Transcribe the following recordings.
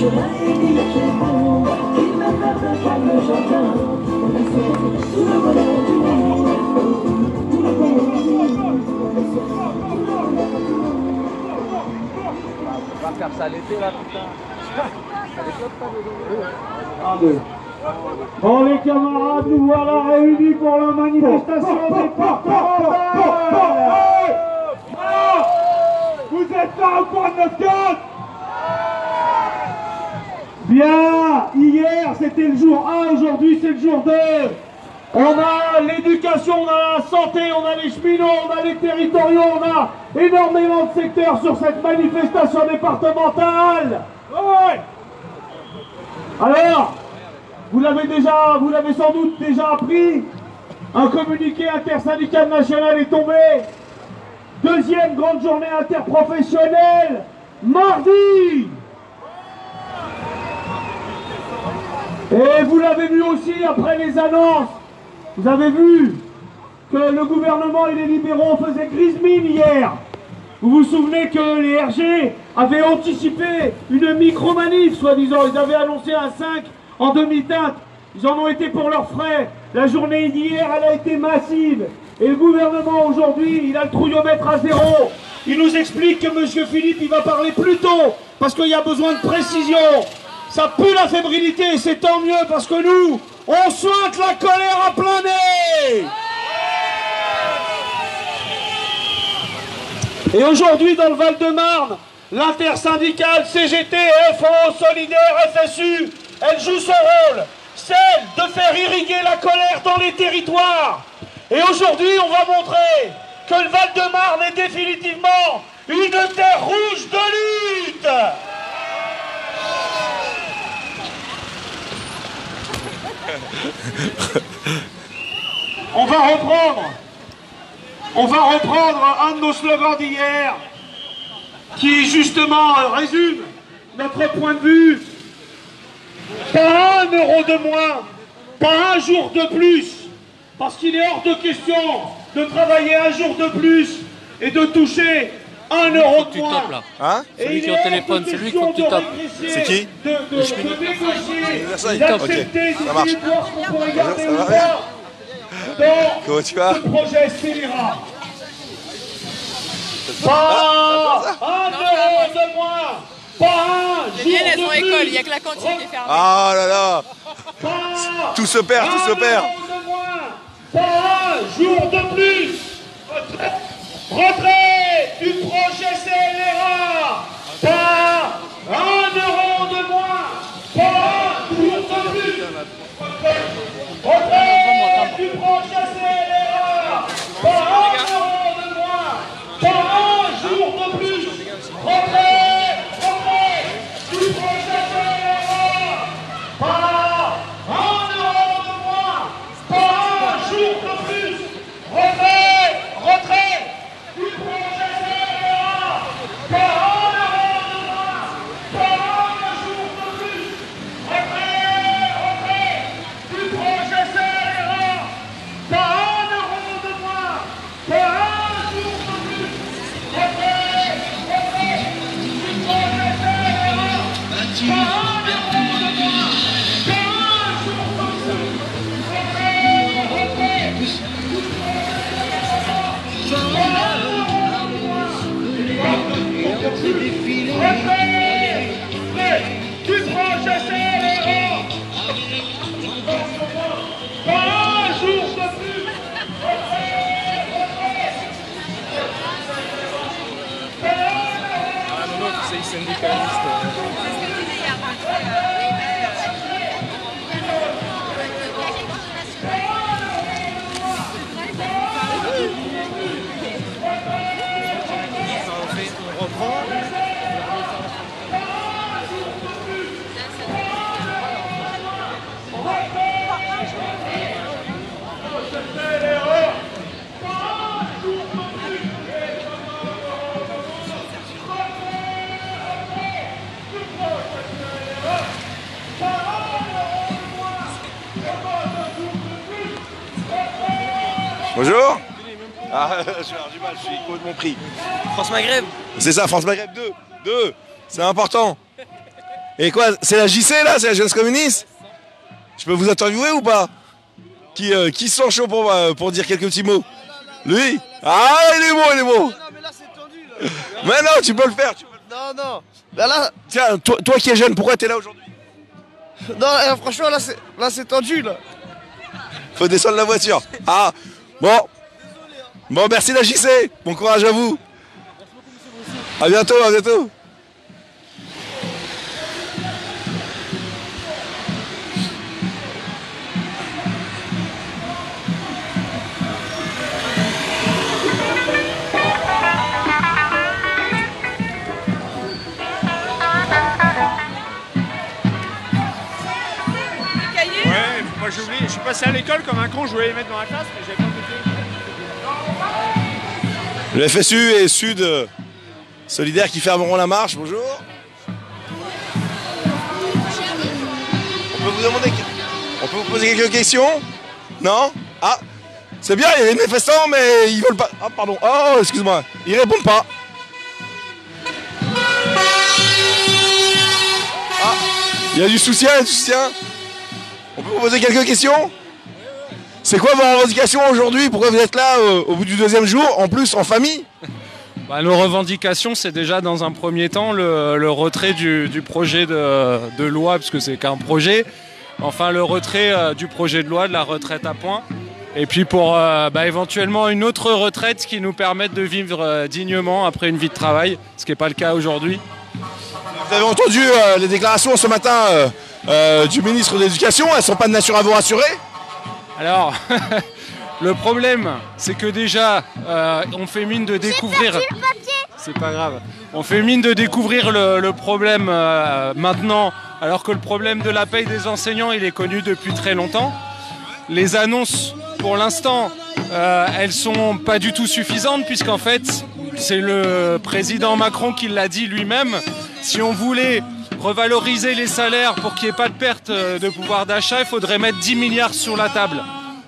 On va faire ça l'été là, putain. Bon les camarades, nous voilà réunis pour la manifestation départementale. Vous êtes là au coin de notre côte? Bien, hier c'était le jour 1, aujourd'hui c'est le jour 2. On a l'éducation, on a la santé, on a les cheminots, on a les territoriaux, on a énormément de secteurs sur cette manifestation départementale. Ouais. Alors, vous l'avez sans doute déjà appris, un communiqué intersyndical national est tombé. Deuxième grande journée interprofessionnelle, mardi. Et vous l'avez vu aussi après les annonces, vous avez vu que le gouvernement et les libéraux faisaient grise mine hier. Vous vous souvenez que les RG avaient anticipé une micro-manif, soi-disant. Ils avaient annoncé un 5 en demi-teinte. Ils en ont été pour leurs frais. La journée d'hier, elle a été massive. Et le gouvernement, aujourd'hui, il a le trouillomètre à 0. Il nous explique que M. Philippe, il va parler plus tôt, parce qu'il y a besoin de précision. Ça pue la fébrilité, et c'est tant mieux, parce que nous, on sointe la colère à plein nez. Et aujourd'hui, dans le Val-de-Marne, l'intersyndicale CGT, FO, Solidaire, FSU, elle joue son rôle, celle de faire irriguer la colère dans les territoires. Et aujourd'hui, on va montrer que le Val-de-Marne est définitivement une terre rouge de lutte. On va reprendre un de nos slogans d'hier qui justement résume notre point de vue. Pas 1 euro de moins, pas 1 jour de plus, parce qu'il est hors de question de travailler 1 jour de plus et de toucher 1 euro de moins. Hein? Celui qui est au téléphone, c'est lui qu'il faut que tu tapes. C'est qui? De négocier, Ok, d'accepter, ça marche. d'essayer de voir ce qu'on pourrait garder Ça ou va pas bien? dans Comment tu vas? ce projet scélérat. Pas 1 euro de moins, pas 1 Les jour miennes, elles sont de école, il plus. n'y a que la cantine qui est fermée. Ah là là! Pas Tout se perd, tout se perd! 1 euro de moins, pas 1 jour de plus. Retrait du projet CLRA. Pas 1 euro de moins, pas 1 jour de plus. Retrait du projet CLRA. Pas 1 euro de moins, pas 1 jour de plus. Retrait du projet CLRA. Pas 1 euro de moins, pas 1 jour de plus. Retrait du projet CLRA. Pas 1 euro de moins, pas 1 jour de plus. Retrait du projet CLRA. Pas 1 euro de moins, pas 1 jour de plus. Retrait du projet CLRA. Pas 1 euro de moins, pas 1 jour de plus. Retrait du projet CLRA. Pas 1 jour de plus. C'est syndicaliste. On reprend. Bonjour! Ah, je vais avoir du mal, je suis complètement pris. France Maghreb. C'est ça, France Maghreb 2! 2! C'est important! Et quoi, c'est la JC là, c'est la Jeunesse Communiste? Je peux vous interviewer ou pas? Qui se sent chaud pour dire quelques petits mots? Lui? Ah, il est beau, il est beau. Non, mais là, c'est tendu, là. Mais non, tu peux le faire. Non, non. Bah là, Tiens, toi qui es jeune, pourquoi t'es là aujourd'hui? non, franchement, là, c'est tendu, là. Faut descendre la voiture. Ah, bon. Bon, merci la JC. Bon courage à vous. À bientôt, à bientôt. Ouais, moi j'ai oublié, je suis passé à l'école comme un con, je voulais les mettre dans la classe, mais j'avais pas goûté. Le FSU et Sud Solidaire qui fermeront la marche, bonjour. On peut vous demander, on peut vous poser quelques questions? Non? Ah, c'est bien, il y a des manifestants, mais ils veulent pas. Ah, pardon, oh, excuse-moi, ils répondent pas. Ah, il y a du soutien, On peut vous poser quelques questions? C'est quoi vos revendications aujourd'hui? Pourquoi vous êtes là au bout du deuxième jour, en plus en famille? Nos revendications, c'est déjà dans un premier temps le retrait du projet de loi, parce que c'est qu'un projet. Enfin, le retrait du projet de loi de la retraite à points. Et puis pour éventuellement une autre retraite qui nous permette de vivre dignement après une vie de travail, ce qui n'est pas le cas aujourd'hui. Vous avez entendu les déclarations ce matin du ministre de l'Éducation, elles ne sont pas de nature à vous rassurer? Alors, le problème, c'est que déjà, on fait mine de découvrir... C'est pas grave. On fait mine de découvrir le problème maintenant, alors que le problème de la paye des enseignants, il est connu depuis très longtemps. Les annonces, pour l'instant, elles sont pas du tout suffisantes, puisqu'en fait, c'est le président Macron qui l'a dit lui-même. Si on voulait revaloriser les salaires pour qu'il n'y ait pas de perte de pouvoir d'achat, il faudrait mettre 10 milliards sur la table.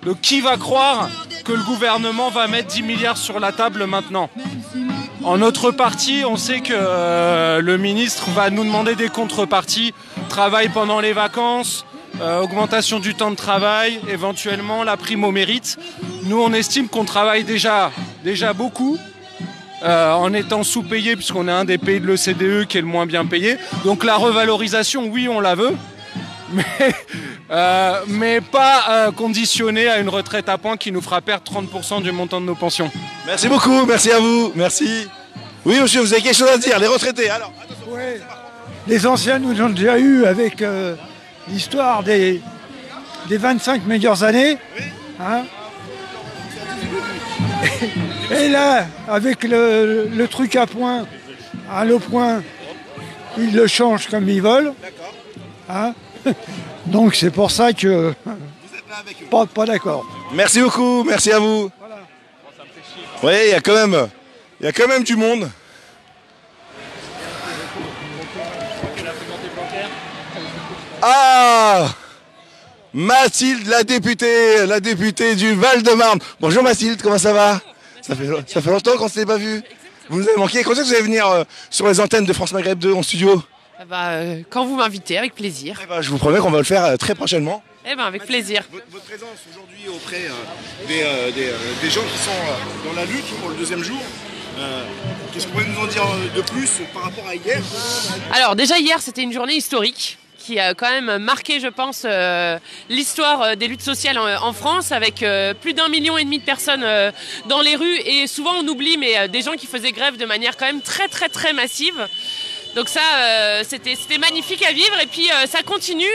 Donc qui va croire que le gouvernement va mettre 10 milliards sur la table maintenant? En autre partie, on sait que le ministre va nous demander des contreparties, travail pendant les vacances, augmentation du temps de travail, éventuellement la prime au mérite. Nous, on estime qu'on travaille déjà beaucoup, en étant sous-payé, puisqu'on est un des pays de l'OCDE qui est le moins bien payé. Donc la revalorisation, oui, on la veut, mais pas conditionnée à une retraite à points qui nous fera perdre 30% du montant de nos pensions. Merci beaucoup, merci à vous, merci. Oui monsieur, vous avez quelque chose à dire, les retraités, alors. Ouais. Les anciens nous ont déjà eu avec l'histoire des 25 meilleures années. Hein. Et là, avec le truc à point, le point, ils le changent comme ils veulent. Hein. Donc c'est pour ça que pas d'accord. Merci beaucoup, merci à vous. Voilà. Oui, il y a quand même du monde. Ah, Mathilde, la députée du Val-de-Marne. Bonjour Mathilde, comment ça va? Ça fait longtemps qu'on ne s'est pas vu. Vous nous avez manqué. Quand est-ce que vous allez venir sur les antennes de France Maghreb 2 en studio? Quand vous m'invitez, avec plaisir. Je vous promets qu'on va le faire très prochainement. Avec plaisir. Votre présence aujourd'hui auprès des gens qui sont dans la lutte pour le deuxième jour, qu'est-ce que vous pouvez nous en dire de plus par rapport à hier? Alors déjà hier, c'était une journée historique qui a quand même marqué, je pense, l'histoire des luttes sociales en France, avec plus d'1,5 million de personnes dans les rues, et souvent on oublie, mais des gens qui faisaient grève de manière quand même très très très massive. Donc ça, c'était magnifique à vivre, et puis ça continue,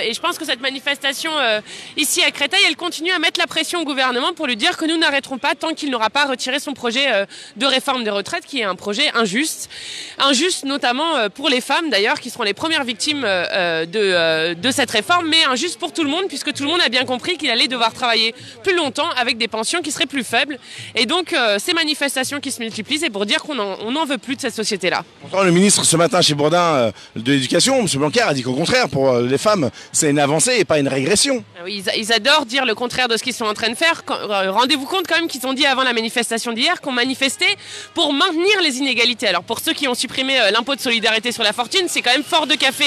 et je pense que cette manifestation ici à Créteil, elle continue à mettre la pression au gouvernement pour lui dire que nous n'arrêterons pas tant qu'il n'aura pas retiré son projet de réforme des retraites, qui est un projet injuste notamment pour les femmes d'ailleurs, qui seront les premières victimes de cette réforme, mais injuste pour tout le monde, puisque tout le monde a bien compris qu'il allait devoir travailler plus longtemps avec des pensions qui seraient plus faibles, et donc ces manifestations qui se multiplient, c'est pour dire qu'on n'en veut plus de cette société-là. Pourtant, le ministre ce matin chez Bourdin de l'éducation, M. Blanquer a dit qu'au contraire, pour les femmes, c'est une avancée et pas une régression. Oui, ils adorent dire le contraire de ce qu'ils sont en train de faire. Rendez-vous compte quand même qu'ils ont dit avant la manifestation d'hier qu'on manifestait pour maintenir les inégalités. Alors pour ceux qui ont supprimé l'impôt de solidarité sur la fortune, c'est quand même fort de café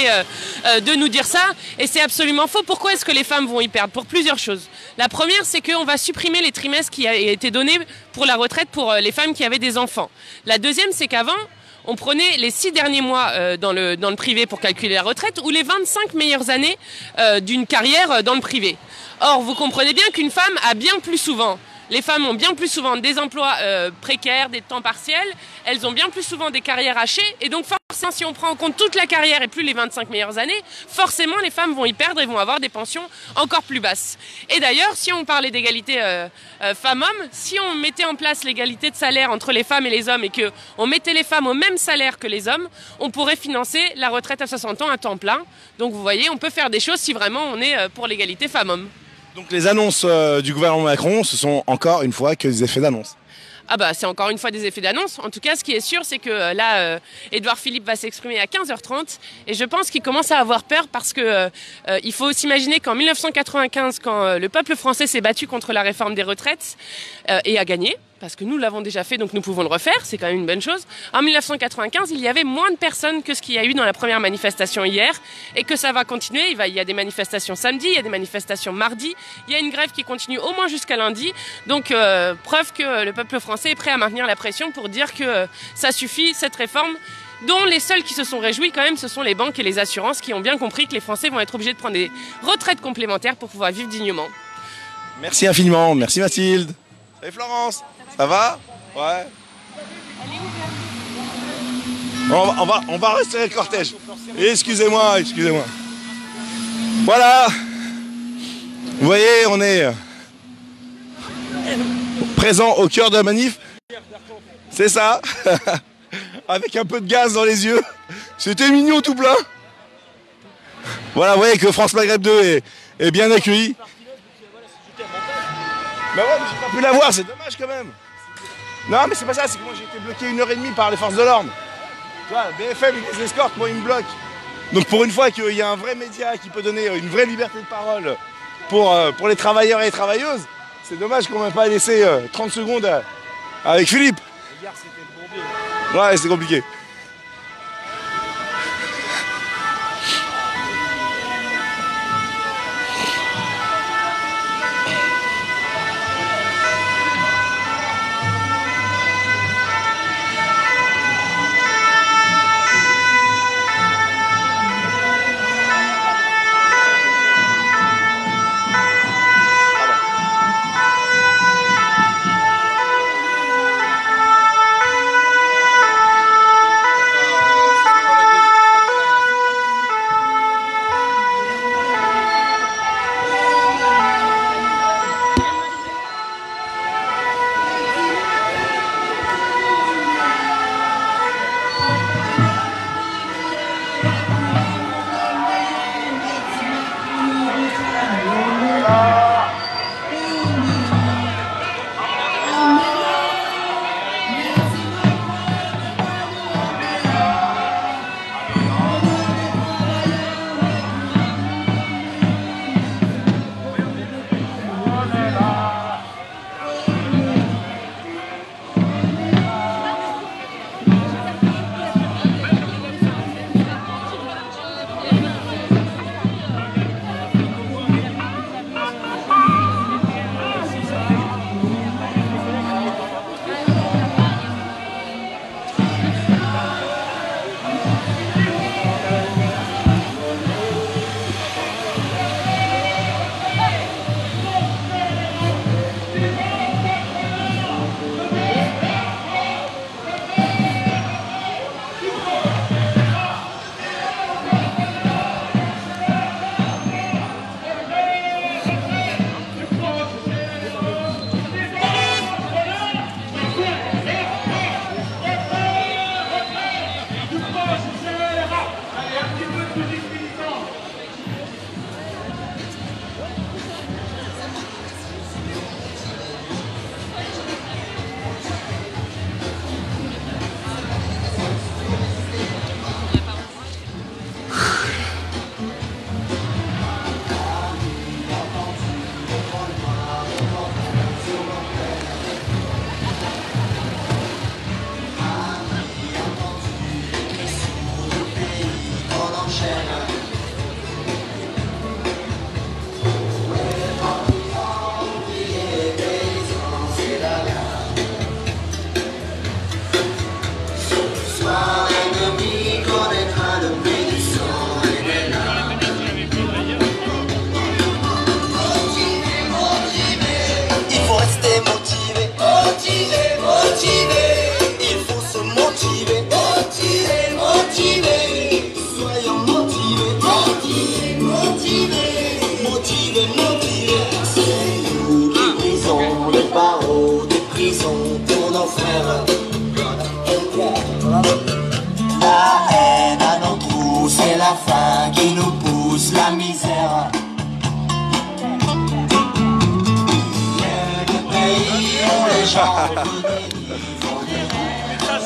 de nous dire ça. Et c'est absolument faux. Pourquoi est-ce que les femmes vont y perdre? Pour plusieurs choses. La première, c'est qu'on va supprimer les trimestres qui a été donnés pour la retraite pour les femmes qui avaient des enfants. La deuxième, c'est qu'avant, on prenait les 6 derniers mois dans le privé pour calculer la retraite ou les 25 meilleures années d'une carrière dans le privé. Or, vous comprenez bien qu'une femme a bien plus souvent, les femmes ont bien plus souvent des emplois précaires, des temps partiels, elles ont bien plus souvent des carrières hachées et donc forcément, si on prend en compte toute la carrière et plus les 25 meilleures années, forcément les femmes vont y perdre et vont avoir des pensions encore plus basses. Et d'ailleurs, si on parlait d'égalité femmes-hommes, si on mettait en place l'égalité de salaire entre les femmes et les hommes et qu'on mettait les femmes au même salaire que les hommes, on pourrait financer la retraite à 60 ans à temps plein. Donc vous voyez, on peut faire des choses si vraiment on est pour l'égalité femmes-hommes. Donc les annonces du gouvernement Macron, ce sont encore une fois que des effets d'annonce. Ah bah c'est encore une fois des effets d'annonce. En tout cas, ce qui est sûr, c'est que là, Édouard Philippe va s'exprimer à 15h30 et je pense qu'il commence à avoir peur parce que il faut s'imaginer qu'en 1995, quand le peuple français s'est battu contre la réforme des retraites et a gagné, parce que nous l'avons déjà fait, donc nous pouvons le refaire, c'est quand même une bonne chose. En 1995, il y avait moins de personnes que ce qu'il y a eu dans la première manifestation hier, et que ça va continuer. Il y a des manifestations samedi, il y a des manifestations mardi, il y a une grève qui continue au moins jusqu'à lundi. Donc preuve que le peuple français est prêt à maintenir la pression pour dire que ça suffit, cette réforme, dont les seuls qui se sont réjouis quand même, ce sont les banques et les assurances qui ont bien compris que les Français vont être obligés de prendre des retraites complémentaires pour pouvoir vivre dignement. Merci infiniment, merci Mathilde. Salut Florence, ça va? Ouais. On va rester le cortège. Excusez-moi. Voilà. Vous voyez, on est présent au cœur de la manif. C'est ça. Avec un peu de gaz dans les yeux. C'était mignon tout plein. Voilà, vous voyez que France Maghreb 2 est bien accueilli. Bah ouais, mais j'ai pas pu la voir, c'est dommage quand même. Non, mais c'est pas ça, c'est que moi j'ai été bloqué 1h30 par les forces de l'ordre. Tu vois, BFM, ils les escortent, moi ils me bloquent. Donc pour une fois qu'il y a un vrai média qui peut donner une vraie liberté de parole pour les travailleurs et les travailleuses, c'est dommage qu'on m'ait pas laissé 30 secondes avec Philippe. Ouais, c'est compliqué.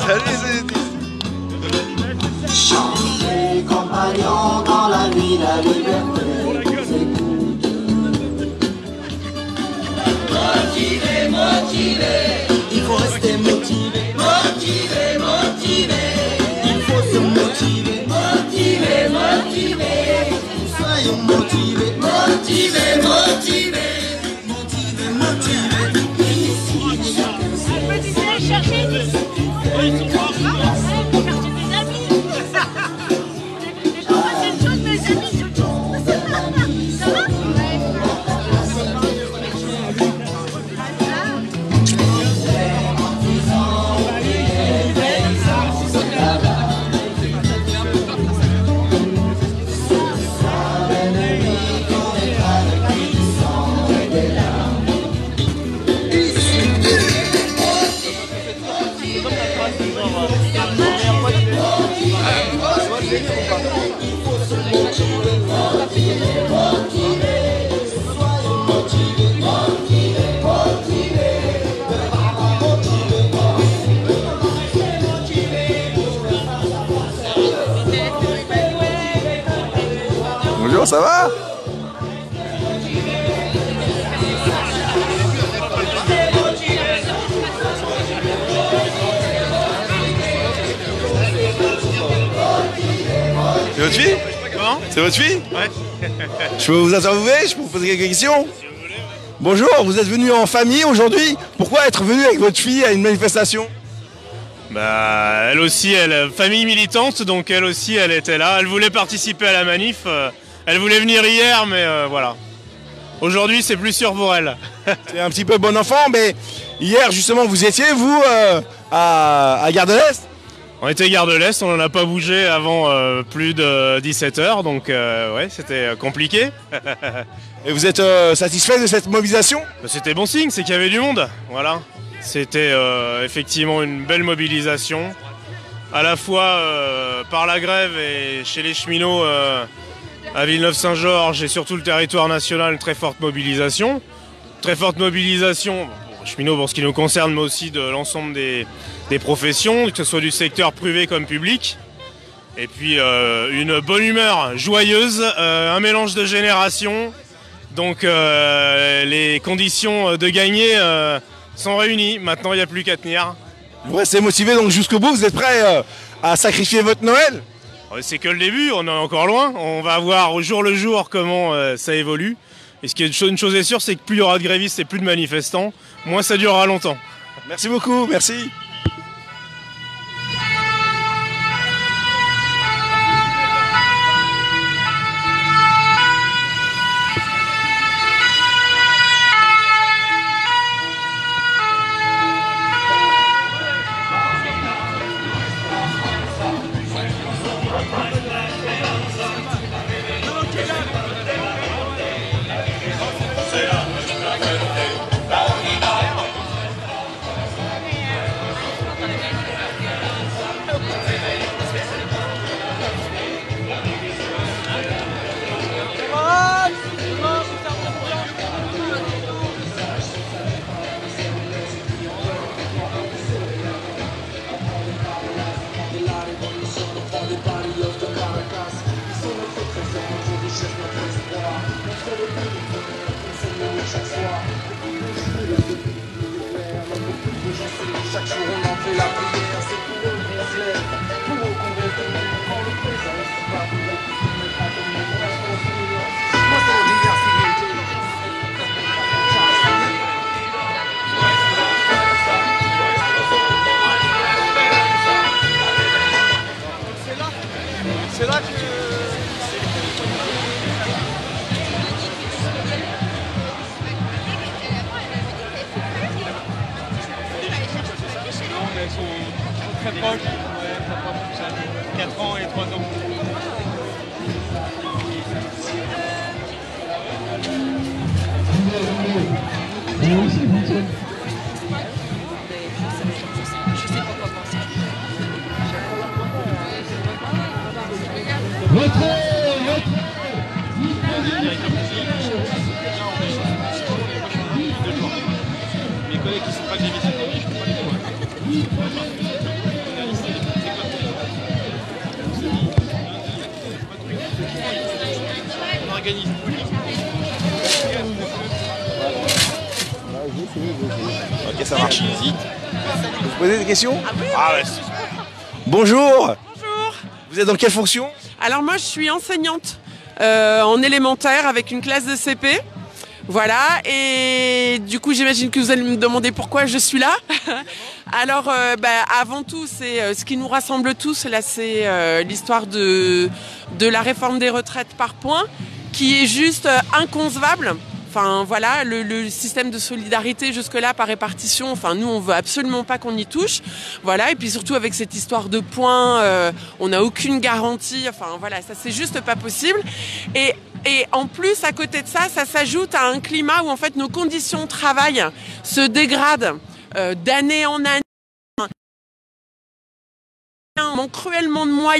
Salut les élitistes. Chantez, compagnons, dans la nuit, la liberté. Motivé, motivé, il faut rester motivé. Motivé, motivé, il faut se motiver. Motivé, motivé, soyons motivés. Motivé, motivé, motivé, motivé. Chercher des amis. C'est une chose, mes amis, c'est autre chose. Ça va? Bonjour, ça va? C'est votre fille? Comment? C'est votre fille? Ouais. Je peux vous interviewer? Je peux vous poser quelques questions? Bonjour, vous êtes venu en famille aujourd'hui? Pourquoi être venu avec votre fille à une manifestation? Bah, elle aussi, elle famille militante, donc elle aussi, elle était là. Elle voulait participer à la manif. Elle voulait venir hier, mais voilà. Aujourd'hui, c'est plus sûr pour elle. C'est un petit peu bon enfant, mais hier, justement, vous étiez, vous, à Gare de l'Est? On était Gare de l'Est, on n'en a pas bougé avant plus de 17h, donc ouais, c'était compliqué. Et vous êtes satisfait de cette mobilisation? C'était bon signe, c'est qu'il y avait du monde, voilà. C'était effectivement une belle mobilisation, à la fois par la grève et chez les cheminots à Villeneuve-Saint-Georges et sur tout le territoire national, une très forte mobilisation. Très forte mobilisation, pour les cheminots pour ce qui nous concerne, mais aussi de l'ensemble des professions, que ce soit du secteur privé comme public. Et puis une bonne humeur joyeuse, un mélange de générations. Donc les conditions de gagner sont réunies. Maintenant, il n'y a plus qu'à tenir. Vous restez motivé donc jusqu'au bout, vous êtes prêt à sacrifier votre Noël? C'est que le début, on est encore loin. On va voir au jour le jour comment ça évolue. Et ce qui est une chose est sûre, c'est que plus il y aura de grévistes et plus de manifestants, moins ça durera longtemps. Merci beaucoup, merci. C'est là que... Elles sont très proches, ouais, très proches, 4 ans et 3 ans. Mes collègues qui sont pas grévistes, organise. Ok, ça marche. Vous posez des questions? Ah ouais. Bonjour. Bonjour. Vous êtes dans quelle fonction? Alors moi je suis enseignante en élémentaire avec une classe de CP. Voilà, et du coup j'imagine que vous allez me demander pourquoi je suis là. Alors avant tout, c'est ce qui nous rassemble tous, là c'est l'histoire de la réforme des retraites par points, qui est juste inconcevable. Enfin voilà, le système de solidarité jusque-là par répartition, enfin nous on veut absolument pas qu'on y touche. Voilà, et puis surtout avec cette histoire de points, on n'a aucune garantie, enfin voilà, ça c'est juste pas possible. Et en plus, à côté de ça, ça s'ajoute à un climat où en fait nos conditions de travail se dégradent d'année en année. On manque cruellement de moyens.